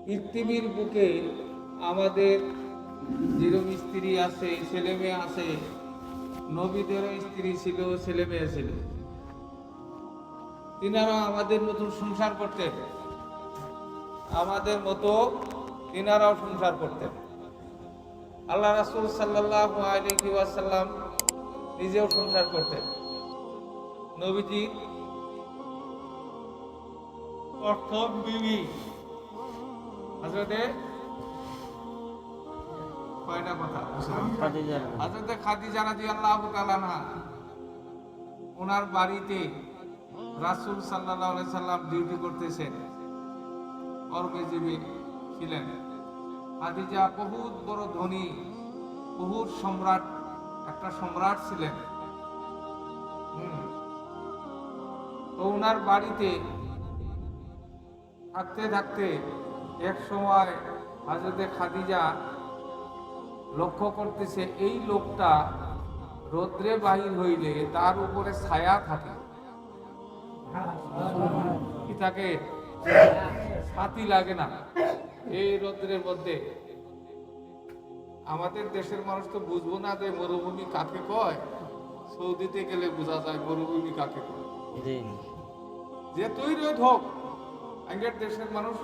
পৃথিবীর বুকে আমাদের যেরকম স্ত্রী আছে, ছেলে মেয়ে আছে, নবীদেরও স্ত্রী ছিল, ছেলে মেয়ে ছিল। তিনারাও আমাদের মতন সংসার করতেন, আমাদের মতো তিনারাও সংসার করতেন। আল্লাহ রাসূল সাল্লাল্লাহু আলাইহি ওয়াসাল্লাম নিজেও সংসার করতেন। নবীজি প্রথম বিবি হযরতে কয়টা কথা হযরতে খাদিজা রাদিয়াল্লাহু তাআলা আনহা, ওনার বাড়িতে রাসূল সাল্লাল্লাহু আলাইহি সাল্লাম ডিউটি করতেছেন, অর্গজীবী ছিলেন। খাদিজা বহুত বড় ধনী, বহুত সম্রাট, একটা সম্রাট ছিলেন। তো ওনার বাড়িতে থাকতে থাকতে এক সময় হযরতে খাদিজা লক্ষ্য করতেছে এই লোকটা রৌদ্রে বাহির হইলে তার উপরে ছায়া থাকে, কি থাকে, ছাতি লাগে না এই রৌদ্রের মধ্যে। আমাদের দেশের মানুষ তো বুঝবো না যে মরুভূমি কাকে কয়, সৌদিতে গেলে বোঝা যায় মরুভূমি কাকে কয়। যেতই রোদ হোক, আগের দেশের মানুষ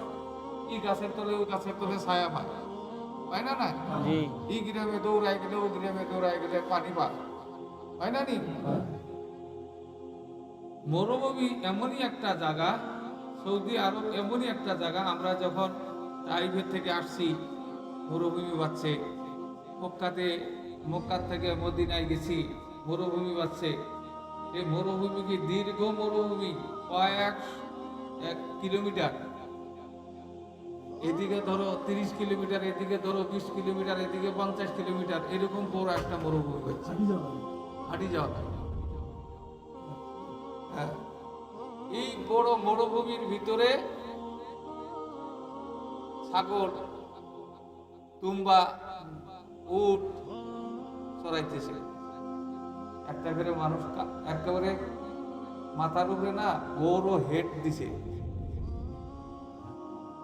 ই গাছের তলে ওই গাছের তলে ছায়া পায়, পায় না? না, ই গ্রামে দৌড়ায় গেলে ও গ্রামে দৌড়ায় গেলে পানি পায়, পায় না? নি মরুভূমি এমনই একটা জায়গা, সৌদি আরব এমনই একটা জায়গা। আমরা যখন তাইফের থেকে আসছি, মরুভূমি বাচ্ছে। মক্কা থেকে মদিনায় গেছি, মরুভূমি বাচ্ছে। এই মরুভূমি কি দীর্ঘ মরুভূমি, কয়েক কিলোমিটার, এদিকে ধরো 30 কিলোমিটার, এদিকে ধরো 20 কিলোমিটার, এদিকে 50 কিলোমিটার, এরকম বড় একটা মরুভূমি হচ্ছে, হাঁটি যাওয়া। এই বড় মরুভূমির ভিতরে ছাগল, তুম্বা, উট চড়াইতেছে। একটা করে মানুষ একেবারে মাথার উপরে না বড় হেড দিছে,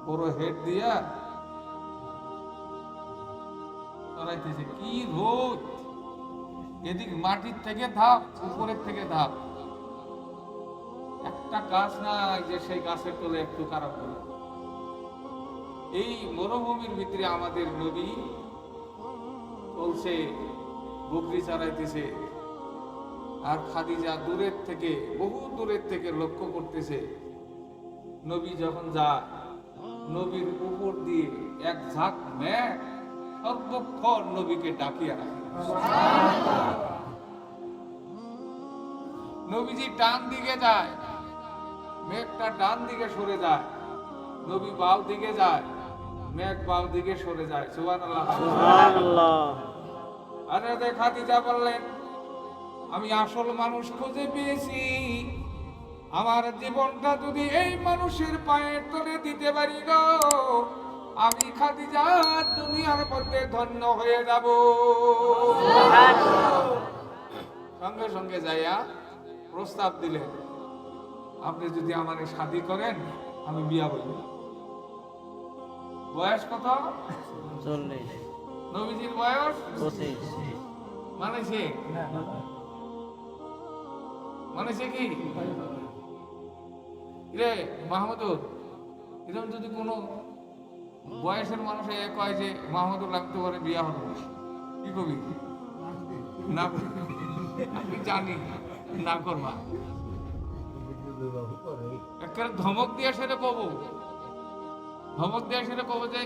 বড় হেড দিয়া চড়াইতেছে। কি রোদ, এদিক মাটির থেকে ধাপ, উপরের থেকে ধাপ। একটা গাছ নাই যে সেই গাছের তলে একটু খারাপ হলো। এই মরুভূমির ভিতরে আমাদের নবী চলছে, বকরি চালাইতেছে, আর খাদিজা দূরের থেকে, বহু দূরের থেকে লক্ষ্য করতেছে। নবী যখন যায়, নবীর উপর দিয়ে এক ঝাঁক মেঘ সর্বক্ষণ নবীকে ডাকিয়া রাখে। নবীজি ডান দিকে যায়, মেঘটা ডান দিকে সরে যায়। নবী বাম দিকে যায়, মেঘ বাম দিকে সরে যায়। সুবহানাল্লাহ, সুবহানাল্লাহ। হযরত খাদিজা বললেন, আমি আসল মানুষ খুঁজে পেয়েছি। আমার জীবনটা যদি এই মানুষের পায়ের তলে দিতে পারি গো, আমি খাদিজা দুনিয়ার মধ্যে ধন্য হয়ে যাব। সঙ্গে সঙ্গে যাইয়া প্রস্তাব দিলেন, আপনি যদি আমাকে শাদী করেন আমি বিয়া বলব। বয়স কত? 40। নবীজির বয়স 25। মানেছে কি রে মাহমুদুর, এরকম যদি কোনো বয়সের মানুষ কয় যে মাহমুদুর লাগতে পারে বিয়া হলো, কি কবি? না, আমি জানি না করবা। একটা ধমক দিয়ে সেটা কব, ধমক দিয়ে সেটা কব যে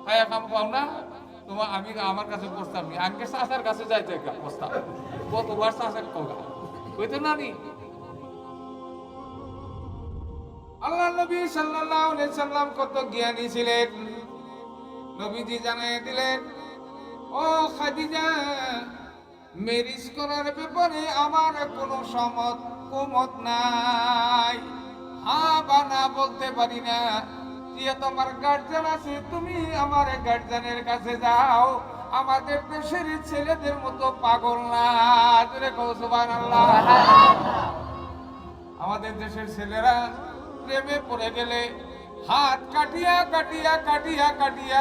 হ্যাঁ কাম পাও না তোমার, আমি আমার কাছে প্রস্তাব নিই, আগে চাষার কাছে যাইতে একটা প্রস্তাব, কতবার চাষার কবা হইতো না নি। আল্লাহ নবী সাল্লাল্লাহু আলাইহি সাল্লাম কত জ্ঞানী ছিলেন। নবীজি জানিয়ে দিলেন, ও খাদিজা, ম্যারেজ করার ব্যাপারে আমার কোনো কুমত নাই, হ্যাঁ বা না বলতে পারি না। যে তোমার গার্জিয়ান আছে, তুমি আমার গার্জিয়ানের কাছে যাও, আমাদের দেশের ছেলেদের মতো পাগল না। জোরে কও সুবহানাল্লাহ। আমাদের দেশের ছেলেরা প্রেমে পড়ে গেলে হাত কাটিয়া কাটিয়া কাটিয়া কাটিয়া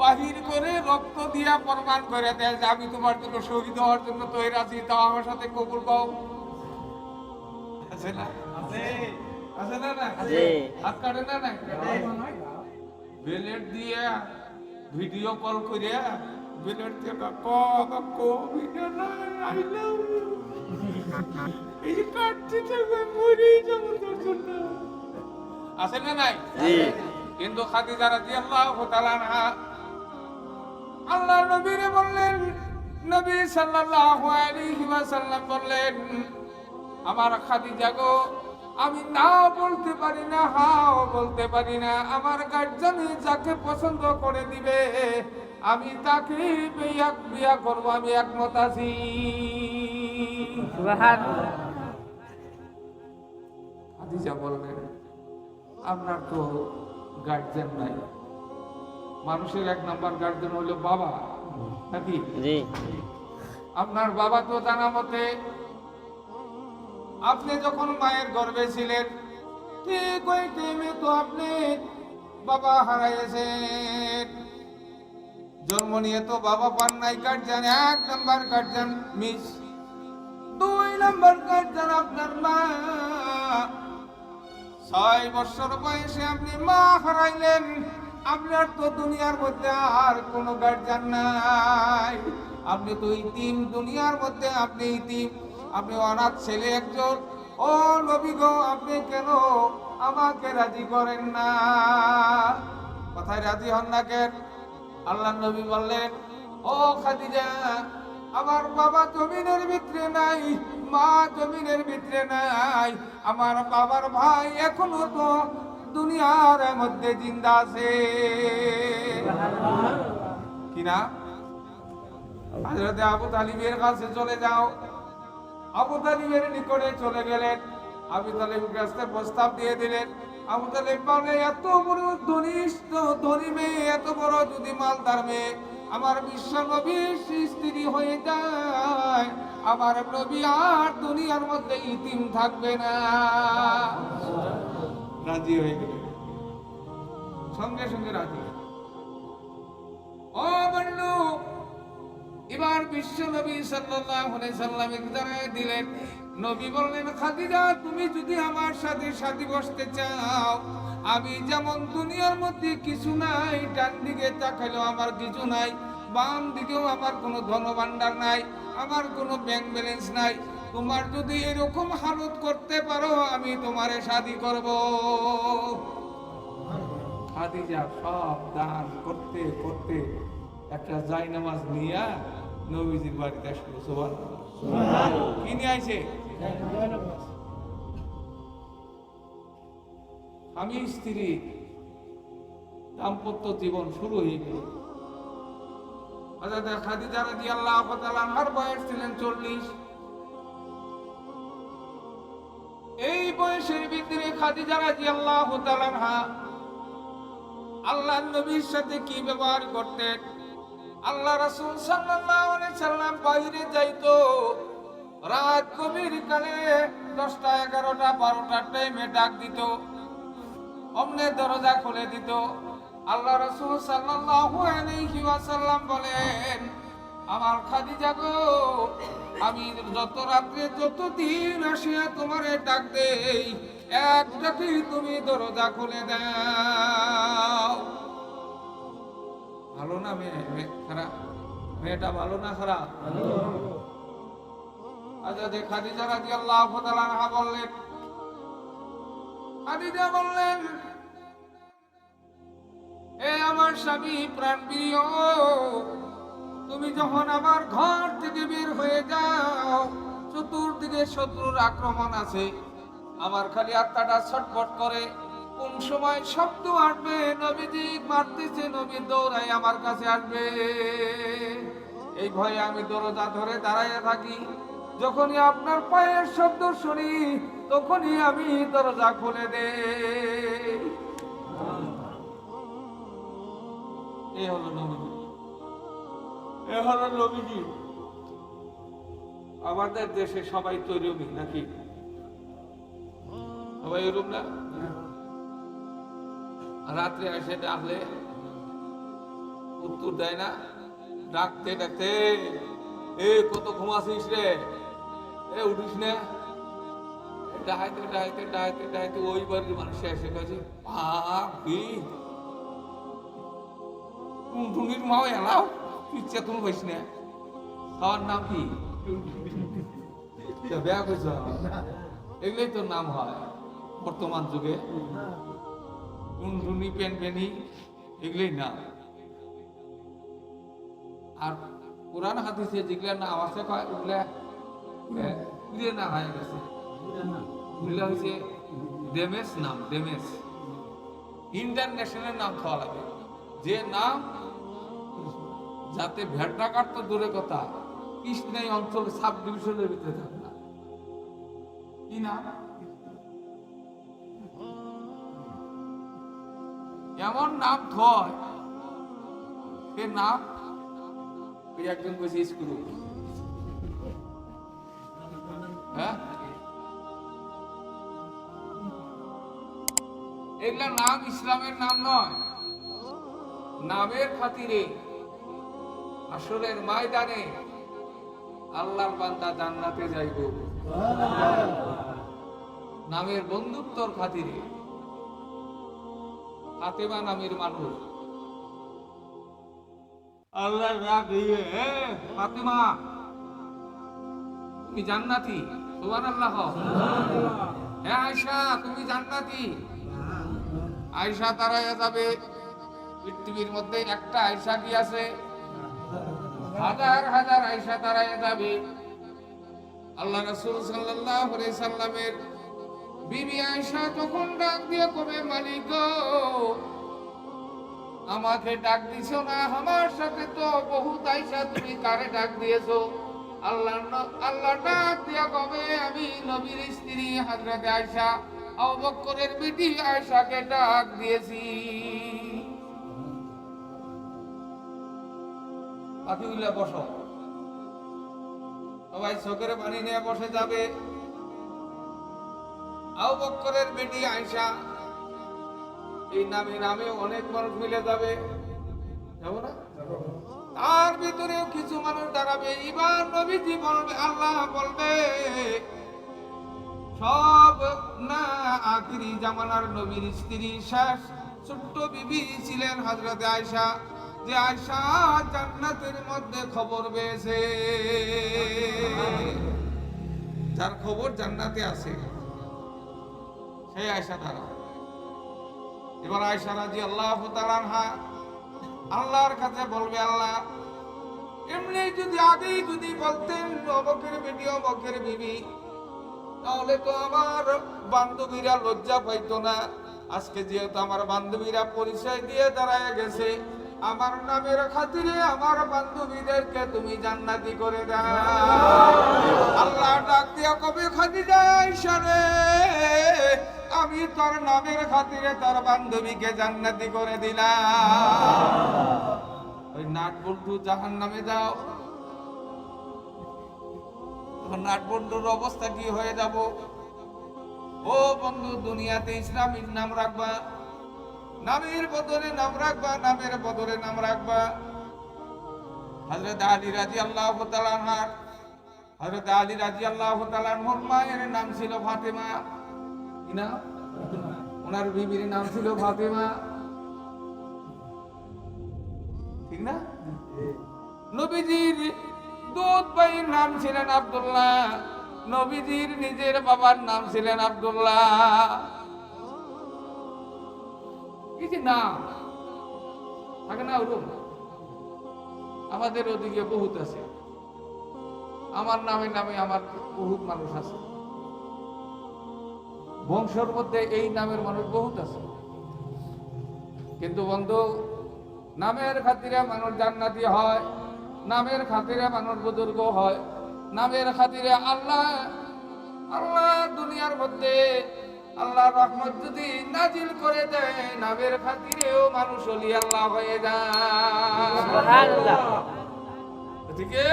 বাহির করে রক্ত দিয়া প্রমাণ করে দেয় যে আমি তোমার জন্য শহীদ হওয়ার জন্য তৈরি আছি, তাও আমার সাথে কবুল পাও। আছে না? আছে না? না হাত কাটে না? না বেলেট দিয়ে ভিডিও কল করিয়া বেলেট দিয়ে আছে না? নাই। কিন্তু খাদিজা রাদিয়াল্লাহু তাআলা আনহা আল্লাহর নবীরে বললেন, নবী সাল্লাল্লাহু আলাইহি ওয়াসাল্লাম বললেন, আমার খাদিজা গো, আমি না বলতে পারি না, হাও বলতে পারি না। আমার গার্জেন যাকে পছন্দ করে দিবে আমি তাকে বিয়া করব, আমি একমত আছি। সুবহানাল্লাহ। খাদিজা বললেন, আপনার তো গার্জেন নাই। মানুষের এক নাম্বার গার্জেন হলো বাবা, নাকি? আপনার বাবা তো জানা মতে আপনি যখন মায়ের গর্ভে ছিলেন ঠিক ওই টাইমে তো আপনি বাবা হারাইছেন। জন্ম নিয়ে তো বাবা পান নাই। গার্জেন এক number guardian miss, 2 number guardian আপনার মা। 6 বছর বয়সে আপনি মা হারাইলেন। আপনার তো দুনিয়ার মধ্যে আর কোনো গার্জেন নাই। আপনি তো ইতিম, দুনিয়ার মধ্যে আপনি ইতিম, আপনি অনাথ ছেলে একজন। ও নবী গো, আপনি কেন আমাকে রাজি করেন না? কথায় রাজি হন না কেন? আল্লাহ নবী বললেন, ও খাদিজা, আমার বাবা জমিনের ভিতরে নাই, মা জমিনের ভিতরে নাই। আমার বাবার ভাই এখনো তো দুনিয়ার মধ্যে জিন্দা আছে। কিনা? হযরত আবু তালিবের কাছে চলে যাও। আবু তালিবের নিকটে চলে গেলেন। আবু তালিব কাছে প্রস্তাব দিয়ে দিলেন। আবু তালিব বলে, এত বড় ধনী মেয়ে, এত বড় যদি মালদার মেয়ে আমার বিশ্ব নবীর স্ত্রী হয়ে যায়, আমার নবী আর দুনিয়ার মধ্যে ইতিম থাকবে না। রাজি হয়ে গেলেন, সঙ্গে সঙ্গে রাজি। ও বন্ধু, এবার বিশ্ব নবী সাল্লাল্লাহু আলাইহি সাল্লাম জানায় দিলেন। নবী বললেন, খাদিজা, তুমি যদি আমার সাথে শাদী বসতে চাও, আমি যেমন দুনিয়ার মধ্যে কিছু নাই, ডান দিকে তাকাইলেও আমার কিছু নাই, বাম দিকেও আমার কোনো ধনভাণ্ডার নাই, আমার কোনো ব্যাংক ব্যালেন্স নাই, তোমার যদি এরকম হালত করতে পারো আমি তোমারে শাদী করব। খাদিজা সব দান করতে করতে একটা জায়নামাজ নিয়ে নবীজির বাড়িতে আসলো। সুবহানাল্লাহ। কি নিয়ে আইছে? স্বামী স্ত্রী দাম্পত্য জীবন শুরু হয়ে গেল। হযরত খাদিজা রাদিয়াল্লাহু তাআলা আনহার বয়স ছিলেন 40। এই বয়সের ভিতরে খাদিজা রাদিয়াল্লাহু তাআলা আনহা আল্লাহর নবীর সাথে কি ব্যবহার করতেন? আল্লাহ রাসূল সাল্লাল্লাহু আলাইহি সাল্লাম বাইরে যাইতো, রাত গভীর কালে 10টা 11টা 12টার টাইমে ডাক দিত, অমনে দরজা খুলে দিত। আল্লাহ রাসূল সাল্লাল্লাহু আলাইহি ওয়াসাল্লাম বলেন, আমার খাদিজা গো, আমি যত রাত্রে যত দিন আসিয়া তোমারে ডাক দেই, এক ডাকেই তুমি দরজা খুলে দাও। ভালো না মেয়ে? খারাপ? মেয়েটা ভালো না খারাপ? হযরত খাদিজা রাদিয়াল্লাহু তাআলা আনহা বললেন, খাদিজা বললেন, এ আমার স্বামী প্রাণপ্রিয়, তুমি যখন আমার ঘর থেকে বের হয়ে যাও, চতুর্দিকে শত্রুর আক্রমণ আছে, আমার খালি আত্মাটা ছটফট করে। কোন সময় শব্দ আসবে, নবীজি মারতেছে, নবী দৌড়াই আমার কাছে আসবে, এই ভয়ে আমি দরজা ধরে দাঁড়াইয়া থাকি। যখনই আপনার পায়ের শব্দ শুনি, তখনই আমি দরজা খুলে দেই। এ হলো নবীজি, এ হলো নবীজি। আমাদের দেশে সবাই তো এরকমই নাকি? সবাই এরকম না? রাত্রে এসে ডাকলে উত্তর দেয় না, ডাকতে ডাকতে এ কত ঘুমাছিস রে, এ উঠিস না, ডাইতে ডাইতে ডাইতে ডাইতে ওই বাড়ির মানুষ এসে গেছে, ভাবি টুনটুনির মাও এলাও ইচ্ছা তুমি পাইস না, খাওয়ার নাম কি ব্যাগ হয়েছ, এগুলোই তোর নাম হয় বর্তমান যুগে, টুনটুনি পেনপেনি এগুলোই নাম। আর পুরান হাদিসে যেগুলা নাম আছে ওগুলা না হয়ে গেছে, ওগুলা হচ্ছে ডেমেস নাম, ডেমেস ইন্টারন্যাশনাল নাম খাওয়া লাগে, যে নাম যাতে ভেড়া কাটতো দূরে কথা কৃষ্ণাই অঞ্চল সাব ডিভিশনের ভিতরে থাকে না, কি নাম এমন নাম থয়, সে নাম একজন কইছে স্কুল, হ্যাঁ এগুলা নাম ইসলামের নাম নয়, নামের খাতিরে আসরের ময়দানে আল্লাহর বান্দা জান্নাতে যাইব, নামের বন্ধুত্বর খাতিরে। ফাতেমা নামের মানুষ আল্লাহ রাগে, ফাতেমা তুমি জান্নাতি, সুবহানাল্লাহ, হ্যাঁ আয়েশা তুমি জান্নাতি। আয়েশা তারায় যাবে, পৃথিবীর মধ্যে একটা আয়েশা কি আছে, হাজার হাজার আয়েশা তারায় যাবে। আল্লাহ রাসূল সাল্লাল্লাহু আলাইহি সাল্লামের বিবি আয়েশা তখন ডাক দিয়ে কবে, মালিক গো আমাকে ডাক দিছো না, আমার সাথে তো বহুত আয়েশা, তুমি কারে ডাক দিয়েছো? আল্লাহ ডাক দিয়া কবে, আমি নবীর স্ত্রী হযরত আয়েশা আবু বকরের বিটি আয়েশাকে ডাক দিয়েছি। পাখিগুলা বসো, সবাই চোখের পানি নিয়ে বসে যাবে। আবু বকরের বিটি আয়েশা, এই নামে অনেক মানুষ মিলে যাবে, যাবো না? তার ভিতরেও কিছু মানুষ দাঁড়াবে, এবার নবীজি বলবে, আল্লাহ বলবে সব না আখিরি জামানার নবীর স্ত্রী শেষ ছোট্ট বিবি ছিলেন হযরত আয়েশা, যে আয়েশা জান্নাতের মধ্যে খবর পেয়েছে, যার খবর জান্নাতে আছে সেই আয়েশা তারা। এবার আয়েশা রাদিয়াল্লাহু তাআলা আনহা আল্লাহর কাছে বলবে, আল্লাহ এমনি যদি আগেই যদি বলতেন বকরের বেটি ও বকরের বিবি, তাহলে তো আমার বান্ধবীরা লজ্জা পাইতো না। আজকে যেহেতু আমার বান্ধবীরা পরিচয় দিয়ে দাঁড়ায় গেছে, আমার নামের খাতিরে আমার বান্ধবীদেরকে তুমি জান্নাতি করে দাও। আল্লাহ ডাক দিয়া কবে, খাদিজা আয়েশা রে, আমি তোর নামের খাতিরে তোর বান্ধবীকে জান্নাতি করে দিলাম। ওই নাট বল্টু জাহান্নামে যাও, নাট বল্টুর অবস্থা কি হয়ে যাব? ও বন্ধু, দুনিয়াতে ইসলামের নাম রাখবা, নামের বদলে নাম রাখবা, নামের বদলে নাম রাখবা। হযরত আলী রাদিয়াল্লাহু তাআলা আনহু, হযরত আলী রাদিয়াল্লাহু তাআলা আনহুর মায়ের নাম ছিল ফাতেমা, কি না? ওনার বিবির নাম ছিল ফাতেমা, ঠিক না? নবীজির দুধ ভাইয়ের নাম ছিলেন আব্দুল্লাহ, নবীজির নিজের বাবার নাম ছিলেন আব্দুল্লাহ। এই যে নাম থাকে না, ওরকম আমাদের ওদিকে বহুত আছে। আমার নামে নামে আমার বহুত মানুষ আছে, বংশের মধ্যে এই নামের মানুষ বহুত আছে। কিন্তু বন্ধু, নামের খাতিরে মানুষ জান্নাতি হয়, নামের খাতিরে মানুষ বুজুর্গ হয়, নামের খাতিরে আল্লাহ দুনিয়ার মধ্যে আল্লাহর রহমত যদি নাজিল করে দেয়, নামের খাতিরেও মানুষ ওলি আল্লাহ হয়ে যায়। সুবহানাল্লাহ। এদিকে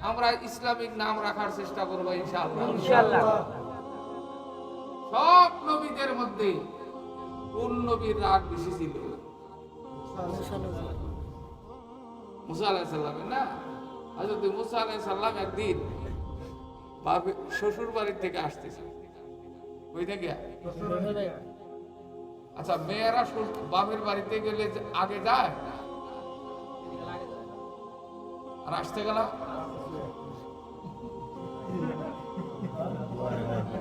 আমরা ইসলামিক নাম রাখার চেষ্টা করব ইনশাআল্লাহ। ইনশাআল্লাহ। সব নবীদের মধ্যে কোন নবীর রাগ বেশি ছিল? মুসা আলাইহিস সালামের না? হযরত মুসা আলাইহিস সালাম একদিন শ্বশুর বাড়ি থেকে আসতেছে, ওই থেকে আচ্ছা মেয়েরা বাপের বাড়িতে গেলে আগে যায় আর আসতে গেল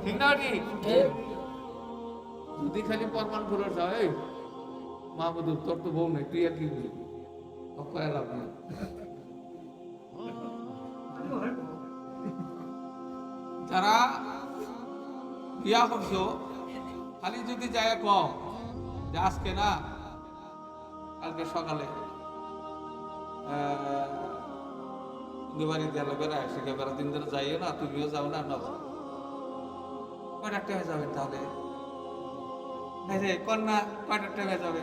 ঠিক না? ঠিক যদি খালি প্রমাণ করে যায় মাহমুদ তোর তো বউ নেই, তুই আর কি বলবি? লাভ নেই। যারা বিয়া করছো খালি যদি যায় কম যে আজকে না কালকে সকালে বাড়িতে গেলে বেড়ায় সেখানে বেড়া দিন ধরে যাইও না, তুমিও যাও না, না কয়টা টাইমে যাবেন তাহলে? কন্যা কয়টা টাইমে যাবে?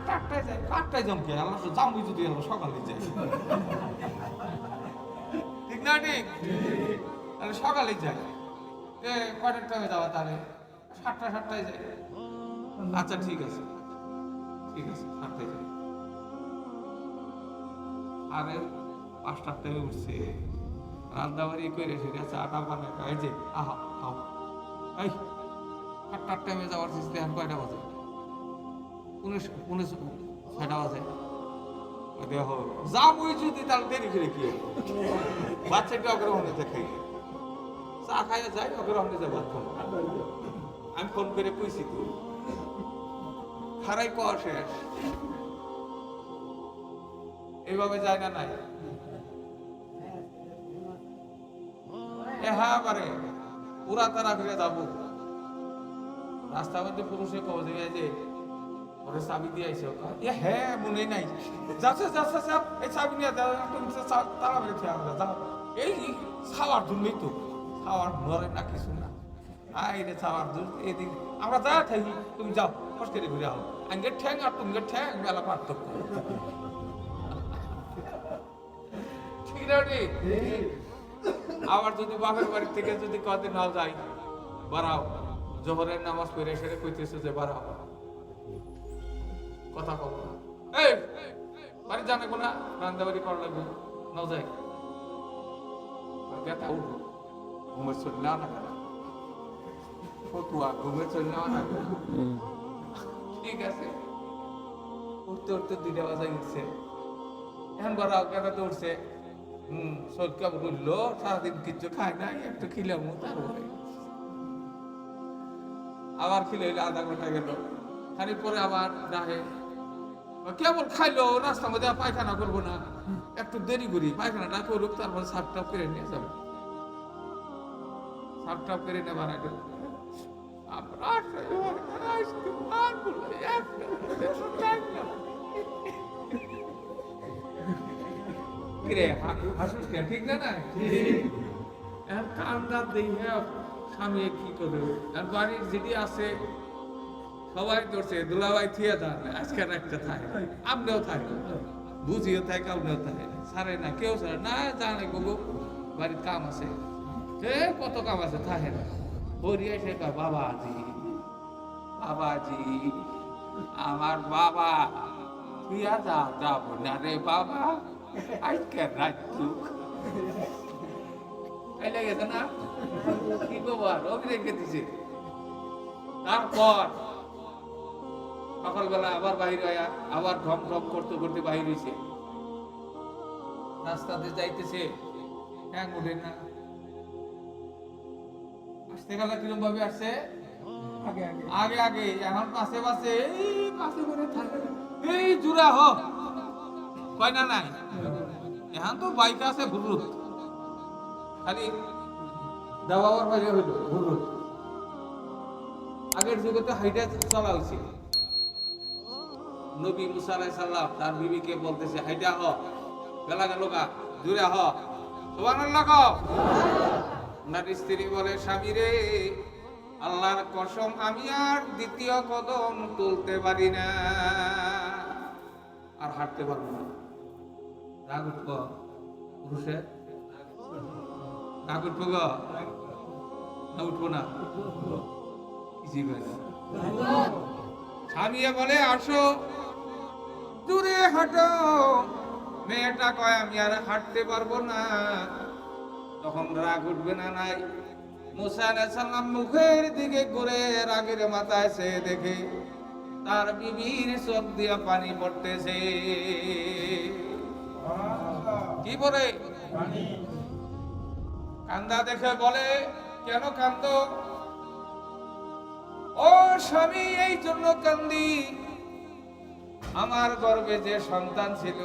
8টায় যায়। 8টায় জমকে আল্লাহ জামুই যদি আল্লাহ সকালে যায় ঠিক না? ঠিক তাহলে সকালে যায়। কয়টার টাইমে যাওয়া তাহলে? 7টায় যায়। আচ্ছা ঠিক আছে, ঠিক আছে 7টায় যায়। আরে 5টার টাইমে উঠছে, রান্নাবাড়ি করে সেটা চাটা বানায় খায় যে আহা খাও। এই 8টার টাইমে যাওয়ার চেষ্টা এখন কয়টা বাজে? 6টা বাজে। দেখো যাবই যদি তাহলে দেরি করে কি বাচ্চাটা অগ্রহণে দেখাই চা খাইয়া যাই, অগ্রহণে যায় ভাত খাবো। আমি ফোন করে কইছি তো খারাই পাওয়া শেষ। এইভাবে যায় না? নাই হ্যাঁ পারে পুরা তারা ফিরে যাবো। রাস্তার মধ্যে পুরুষে কব যে ওরে চাবি দিয়ে আইসো। হ্যাঁ মনে নাই, যাচ্ছে যাচ্ছে এই চাবি নিয়ে তারা মেরে খেয়ে আমরা যাও। এই খাওয়ার জন্যই তো, খাওয়ার নরে না কিছু না। রে খাওয়ার জন্য এদিন আমরা যা থাকি, তুমি যাও কষ্ট করে ঘুরে আও। আঙ্গের ঠ্যাং আর তুমগের ঠ্যাং মেলা পার্থক্য। ঠিক না? আবার যদি বাপের বাড়ি থেকে যদি কদিন নাও যাই, বাড়াও জোহরের নামাজ পড়ে সেরে কইতেছে যে বাড়াও, কথা কব না। এই বাড়ি জানে না রান্না বাড়ি করা লাগবে, নাও যাই ব্যথা উঠো, ঘুমের চল না না ফতুয়া, ঘুমের চল না না। ঠিক আছে, উঠতে উঠতে 2টা বাজায় উঠছে। এখন বাড়াও কেনাতে উঠছে। সরকা বললো সারাদিন কিছু খায় না, একটু খিলাম তারপরে আবার খিলে হইলে আধা ঘন্টা গেল। খানিক পরে আবার ডাকে, কেমন খাইলো, রাস্তার মধ্যে পায়খানা করবো না, একটু দেরি করি, পায়খানাটা করুক তারপর সাপটাপ করে নিয়ে যাবো। সাপটাপ করে নেবার আগে ঠিক না? না কান্দার দেখে স্বামী কি করবে? বাড়ির যেটি আছে সবাই ধরছে দুলাভাই থিয়া যান, আজকে একটা থাকে, আপনিও থাকে, বুঝিও থাকে, আপনিও থাকে, ছাড়ে না, কেউ ছাড়ে না, জানে গো বাড়ির কাম আছে, কত কাম আছে, থাকে না। হরিয়া সে বাবাজি বাবাজি আমার বাবা থিয়া যাব না রে বাবা, আজকে রাত এই লেগেছে না? কি বাবা রবি রেখে দিছে। তারপর সকালবেলা আবার বাহির হইয়া আবার ঢম ঢম করতে করতে বাহির হয়েছে, রাস্তাতে যাইতেছে, হ্যাঁ উঠে না। আসতে গেলে কিরম ভাবে আসছে? আগে আগে, এখন পাশে পাশে, এই পাশে করে থাকে, এই জুড়া হোক কয় না নাই। এখন তো বাইক আছে ঘুরুত, খালি দাবাবার বাইরে হইল ঘুরুত। আগের যুগে তো হাইটা চলা উচিত। নবী মুসা আলাইহিস সালাম তার বিবিকে বলতেছে হাইটা হ, বেলা গেল গা, জুড়ে হ, সুবহানাল্লাহ কও। ওনার স্ত্রী বলে স্বামী রে, আল্লাহর কসম আমি আর দ্বিতীয় কদম তুলতে পারি না, আর হাঁটতে পারবো না। রাগ উঠবো পুরুষে, রাগ উঠবো গো না উঠবো না? কিছুই কয় না। থামিয়ে বলে আসো, দূরে হাঁটো। মেয়েটা কয় আমি আর হাঁটতে পারবো না। তখন রাগ উঠবে না নাই? মুসা আলাইহিস সালাম মুখের দিকে ঘুরে রাগের মাথায় সে দেখে তার বিবির চোখ দিয়া পানি পড়তেছে। কি বলে? কান্দা দেখে বলে, কেন কান্দো? ও স্বামী, এই জন্য কান্দি, আমার গর্ভে যে সন্তান ছিল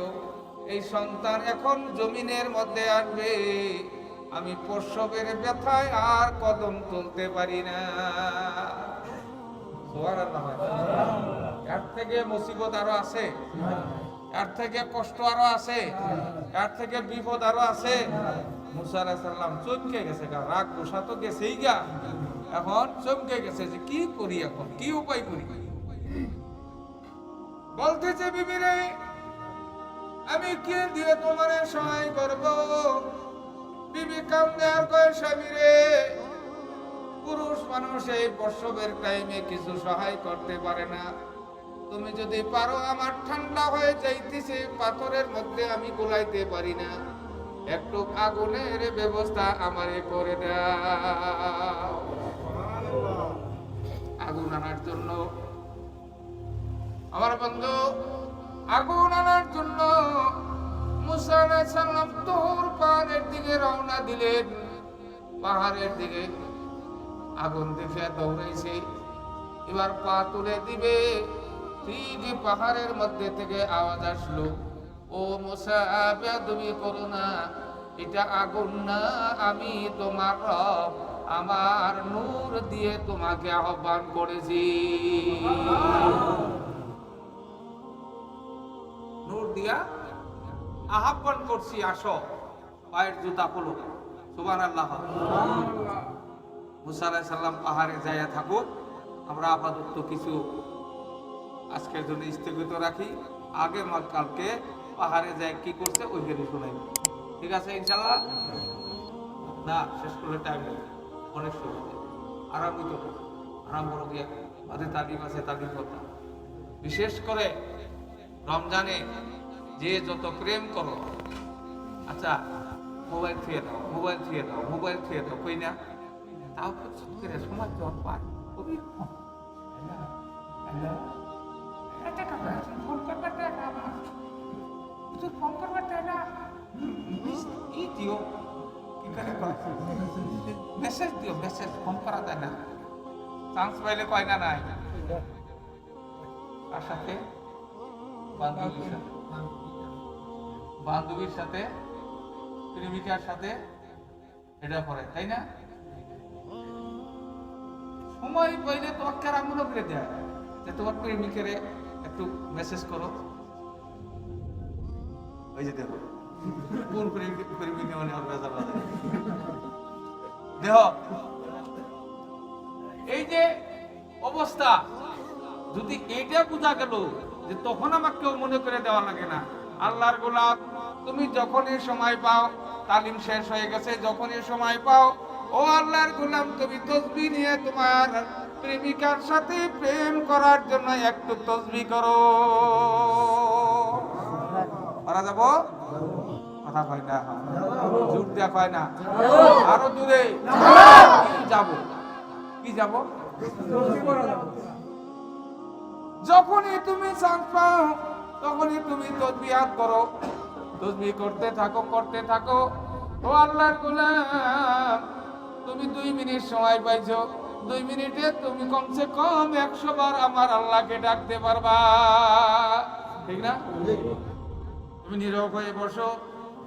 এই সন্তান এখন জমিনের মধ্যে আসবে, আমি প্রসবের ব্যথায় আর কদম তুলতে পারি না। সুবহানাল্লাহ। এর থেকে মুসিবত আরো আছে, এর থেকে কষ্ট আরো আছে, এর থেকে বিপদ আরো আছে। মুসা আলাইহিস সালাম চমকে গেছে, রাগ গোসা তো গেছেই গা, এখন চমকে গেছে যে কি করি, এখন কি উপায় করি। বলতেছে, বিবি রে, আমি কি দিয়ে তোমার সহায় করব? বিবি কান্দে আর কয়, স্বামী রে, পুরুষ মানুষ এই প্রসবের টাইমে কিছু সহায় করতে পারে না। তুমি যদি পারো, আমার ঠান্ডা হয়ে যাইতেছে, পাথরের মধ্যে আমি গোলাইতে পারি না, একটু আগুনের ব্যবস্থা আমারে করে দাও। আগুন আনার জন্য, আমার বন্ধু, আগুন আনার জন্য মুসা আলাইহিস সালাম তুর পাহাড়ের দিকে রওনা দিলেন। পাহাড়ের দিকে আগুন দেখে দৌড়াইছে, এবার পা তুলে দিবে, ঠিক পাহাড়ের মধ্যে থেকে আওয়াজ আসলো, ও মুসা, বেয়াদবি করো না, এটা আগুন না, আমি তোমার রব, আমার নূর দিয়ে তোমাকে আহ্বান করেছি, নূর দিয়া আহ্বান করছি, আসো, পায়ের জুতা খোলো। সুবহানাল্লাহ। মুসা আলাইহিস সালাম পাহাড়ে যাইয়া থাকুক, আমরা আপাতত কিছু আজকের জন্য স্থগিত রাখি, আগে কালকে পাহাড়ে যায় কি করছে ওইখানে শোনাই, ঠিক আছে ইনশাআল্লাহ? না, শেষ করে টাইম নেই, অনেক সময় আরাম হইতো, আরাম বড় গিয়া মাঝে তালিম আছে, তালিম কথা। বিশেষ করে রমজানে যে যত প্রেম করো, আচ্ছা মোবাইল থুয়ে দাও, মোবাইল থুয়ে দাও, মোবাইল থুয়ে দাও, কই না, তাও করে সময় জন পায়, খুবই কম। ফোন করবার ফোন করবার দিও, কি করে মেসেজ দিও, মেসেজ, ফোন করা যায় না, চান্স পাইলে কয় না নাই। কার সাথে? বান্ধবীর সাথে, বান্ধবীর সাথে, প্রেমিকার সাথে, এটা করে, তাই না? সময় পাইলে তোমার কারা মনে করে দেয় যে তোমার প্রেমিকের একটু মেসেজ করো, ওই যে দেখো কোন প্রেমিকা মানে ওর বেজার বাজে দেহ। এই যে অবস্থা, যদি এইটা বোঝা গেল যে তখন আমাকে কেউ মনে করে দেওয়া লাগে না। আল্লাহর গোলাম, তুমি যখনই সময় পাও, তালিম শেষ হয়ে গেছে, যখনই সময় পাও, ও আল্লাহর গোলাম, তুমি তাসবিহ নিয়ে তোমার প্রেমিকার সাথে প্রেম করার জন্য একটু তাসবিহ করো। করা যাব? কথা কয় না, জোর দেয়া কয় না, আরো দূরে যাব, কি যাব? যখনই তুমি চান্স পাও তখনই তুমি তাসবিহ করো, তাসবিহ করতে থাকো, করতে থাকো। ও আল্লাহর গোলাম, তুমি 2 মিনিট সময় পাইছো, 2 মিনিটে তুমি কমসে কম 100 বার আমার আল্লাহকে ডাকতে পারবা, ঠিক না? তুমি নীরব হয়ে বসো,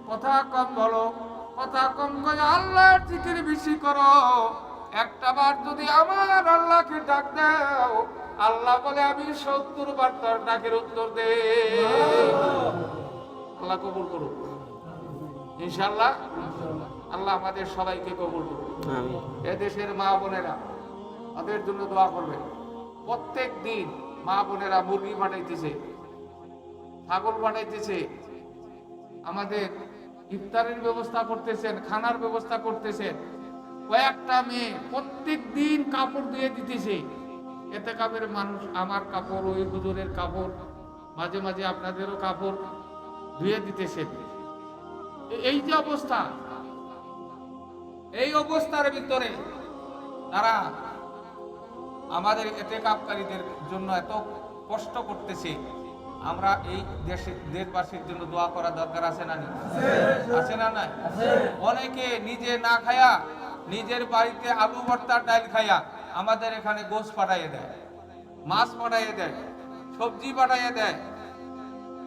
কথা কম বলো, কথা কম কয়ে আল্লাহর জিকির বেশি করো। একটা বার যদি আমার আল্লাহকে ডাক দাও, আল্লাহ বলে আমি 70 বার তার ডাকের উত্তর দে। আল্লাহ কবুল করুক ইনশাআল্লাহ। আল্লাহ আমাদের সবাইকে কবুল করুক। এদেশের মা বোনেরা তাদের জন্য দোয়া করবেন। প্রত্যেক দিন মা বোনেরা মুরগি পাঠাইতেছে, ছাগল পাঠাইতেছে, আমাদের ইফতারের ব্যবস্থা করতেছেন, খানার ব্যবস্থা করতেছেন। কয়েকটা মেয়ে প্রত্যেক দিন কাপড় ধুয়ে দিতেছে, এতেকাবের মানুষ আমার কাপড়, ওই হুজুরের কাপড়, মাঝে মাঝে আপনাদেরও কাপড় ধুয়ে দিতেছে। এই যে অবস্থা, এই অবস্থার ভিতরে তারা আমাদের এতেকাবকারীদের জন্য এত কষ্ট করতেছে। আমরা এই দেশবাসীর জন্য দোয়া করা দরকার আছে না? আছে না? নাই? অনেকে নিজে না খায়া, নিজের বাড়িতে আলু ভর্তা ডাল খায়া আমাদের এখানে গোশ পাঠাইয়ে দেয়, মাছ পাঠাইয়ে দেয়, সবজি পাঠাইয়ে দেয়।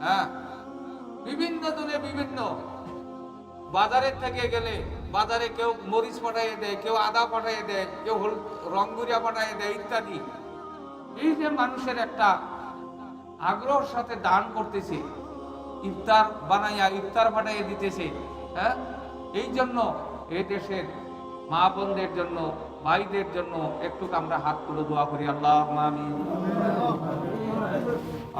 হ্যাঁ, বিভিন্ন দিনে বিভিন্ন বাজারের থেকে গেলে বাজারে কেউ মরিচ পাঠাইয়ে দেয়, কেউ আদা পাঠাইয়ে দেয়, কেউ রংগুড়িয়া পাঠাইয়ে দেয় ইত্যাদি। এই যে মানুষের একটা আগ্রহের সাথে দান করতেছে, ইফতার বানাইয়া ইফতার পাঠাইয়ে দিতেছে। হ্যাঁ, এই জন্য এই দেশের মা বোনদের জন্য, ভাইদের জন্য একটু আমরা হাত তুলে দোয়া করি। আল্লাহুম্মা আমিন,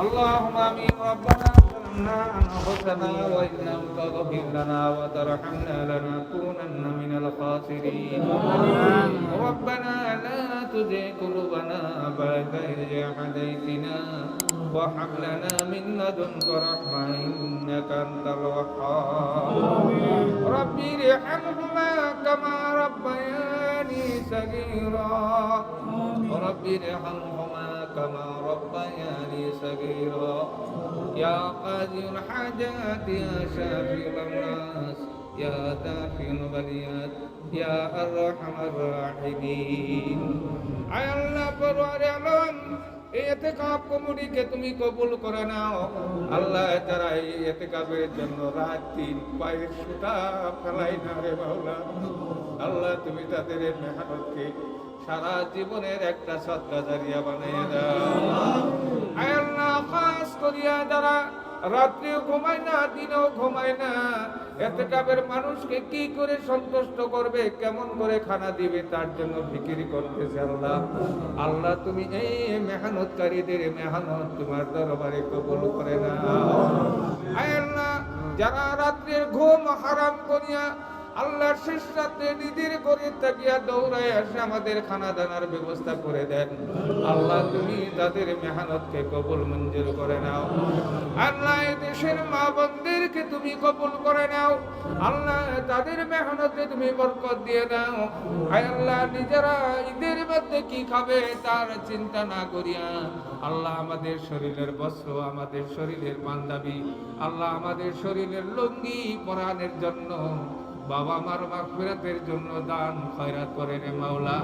আল্লাহুম্মা আমিন। রব্বানা ظلمنا أنفسنا وإن لم تغفر لنا وترحمنا لنكونن من الخاسرين. ربنا لا تزغ قلوبنا بعد إذ هديتنا وهب لنا من لدنك رحمة إنك أنت الوهاب. رب ارحمهما كما ربياني صغيرا. رب ارحمهما كما ربياني صغيرا. يا قاضي الحاجات يا شافي الأمراض يا دافع البليات يا أرحم الراحمين. আয় আল্লাহ পরওয়ারে আলম, এই ইতিকাফ কমিটিকে তুমি কবুল করে নাও। আল্লাহ, যারা এই ইতিকাফের জন্য রাত দিন পায়ের সুতা ফেলাই না রে মাওলা, আল্লাহ তুমি তাদের মেহনতকে সারা জীবনের একটা সদকা জারিয়া বানিয়ে দাও। আয় আল্লাহ, খাস করিয়া যারা রাত্রিও ঘুমায় না, দিনেও ঘুমায় না, ইতিকাফের মানুষকে কি করে সন্তুষ্ট করবে, কেমন করে খানা দিবে, তার জন্য ফিকির করতেছে। আল্লাহ, আল্লাহ তুমি এই মেহনতকারীদের মেহনত তোমার দরবারে কবুল করে নাও। আয় আল্লাহ, যারা রাত্রির ঘুম হারাম করিয়া আল্লাহর শেষ রাতে নিজের ঘরে থাকিয়া দৌড়ায় আসে আমাদের খানা দানার ব্যবস্থা করে দেন। আল্লাহ তুমি তাদের মেহনতকে কবুল মঞ্জুর করে নাও। আল্লাহ, এই দেশের মা বোনদেরকে তুমি কবুল করে নাও। আল্লাহ, তাদের মেহনতে তুমি বরকত দিয়ে দাও। আয় আল্লাহ, নিজেরা ঈদের মধ্যে কি খাবে তার চিন্তা না করিয়া আল্লাহ আমাদের শরীরের বস্ত্র, আমাদের শরীরের পাঞ্জাবি, আল্লাহ আমাদের শরীরের লুঙ্গি পরানের জন্য, বাবা মার মাগফিরাতের জন্য দান খয়রাত করে রে মাওলা।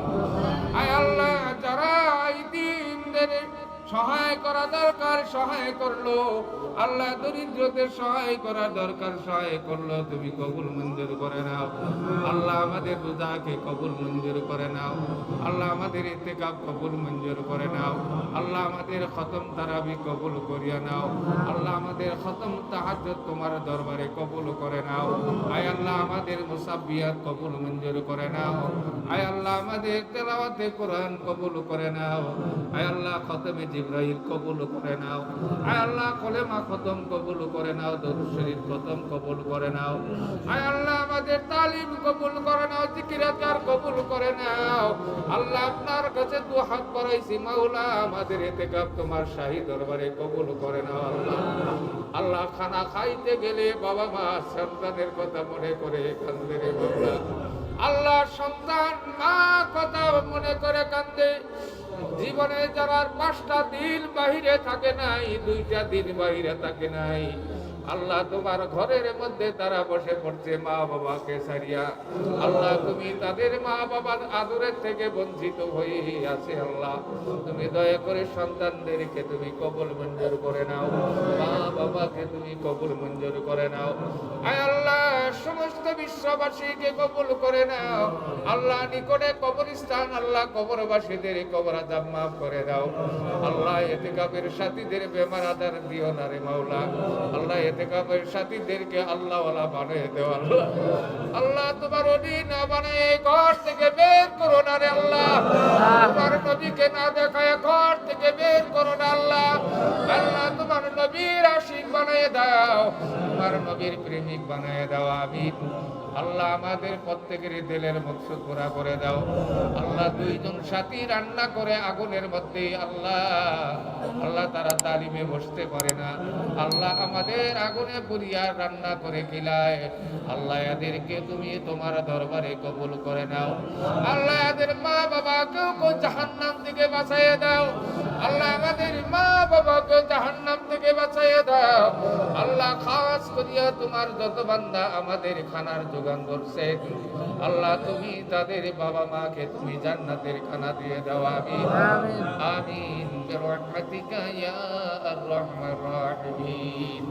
আয় আল্লাহ, যারা ইতিমদের সহায় করা দরকার সহায় করলো, আল্লাহ দরিদ্রদের সহায় করা দরকার সহায় করলো, তুমি কবুল মঞ্জুর করে নাও। আল্লাহ, আমাদের রোজাকে কবুল মঞ্জুর করে নাও। আল্লাহ, আমাদের ইতিকাফ কবুল মঞ্জুর করে নাও। আল্লাহ, আমাদের খতম তারাবি কবুল করিয়া নাও। আল্লাহ, আমাদের খতম তাহাজ্জুদ তোমার দরবারে কবুল করে নাও। আয় আল্লাহ, আমাদের মুসাব্বিহাত কবুল মঞ্জুর করে নাও। আয় আল্লাহ, আমাদের তেলাওয়াতে কোরআন কবুল করে নাও। আয় আল্লাহ, খতমে জিবরাইল কবুল করে নাও। আয় আল্লাহ, কলেমা খতম কবুল করে নাও, দরুদ শরীফ খতম কবুল করে নাও। আয় আল্লাহ, আমাদের তালিম কবুল করে নাও, জিকির আজকার কবুল করে নাও। আল্লাহ, আপনার কাছে দু হাত বাড়াইছি মাওলা, আমাদের ইতিকাফ তোমার শাহী দরবারে কবুল করে নাও। আল্লাহ, আল্লাহ, খানা খাইতে গেলে বাবা মা সন্তানের কথা মনে করে কান্দে রে মাওলা। আল্লাহ, সন্তান মা কথা মনে করে কান্দে। জীবনে যারা 5টা দিন বাহিরে থাকে নাই, 2টা দিন বাহিরে থাকে নাই, আল্লাহ তোমার ঘরের মধ্যে তারা বসে পড়ছে মা বাবাকে ছাড়িয়া। আল্লাহ, তুমি তাদের মা বাবার আদরের থেকে বঞ্চিত হয়ে আছে। আল্লাহ, তুমি দয়া করে সন্তানদেরকে তুমি কবুল মঞ্জুর করে নাও, মা বাবাকে তুমি কবুল মঞ্জুর করে নাও। আয় আল্লাহ, সমস্ত বিশ্ববাসীকে কবুল করে নাও। আল্লাহ, নিকটে কবরস্থান, আল্লাহ কবরবাসীদের কবর আযাব মাফ করে দাও। আল্লাহ, ইতিকাফের সাথীদের বেমার আদার দিও না রে মাওলা। আল্লাহ, ইতিকাফের সাথীদেরকে আল্লাহ ওয়ালা বানিয়ে দাও। আল্লাহ, আল্লাহ তোমার ওলি না বানায় ঘর থেকে বের করো না রে আল্লাহ। তোমার নবীকে না দেখায় ঘর থেকে বের করো না আল্লাহ। আল্লাহ, তোমার নবীর আশিক বানিয়ে দাও, তোমার নবীর প্রেমিক বানিয়ে দাও। আমিন। আল্লাহ আমাদের প্রত্যেকের দিলের মকসুদ পুরা করে দাও। আল্লাহ দুইজন সাথী রান্না করে আগুনের মধ্যে, আল্লাহ আল্লাহ তারা তালিমে বসতে পারে না, আল্লাহ আমাদের আগুনে পুরিয়া রান্না করে খিলায়। আল্লাহ এদেরকে তুমি তোমার দরবারে কবুল করে নাও। আল্লাহ এদের মা বাবাকেও জাহান্নাম থেকে বাঁচাইয়ে দাও। আল্লাহ আমাদের মা বাবাকে জাহান্নাম থেকে বাঁচাইয়ে দাও। আল্লাহ খাস করিয়া তোমার যত বান্দা আমাদের খানার যোগান ধরছে, আল্লাহ তুমি তাদের বাবা মাকে তুমি জান্নাতের খানা দিয়ে দাও। আমিন আমিন বিরহমাতিকা ইয়া আরহামার রাহিমিন।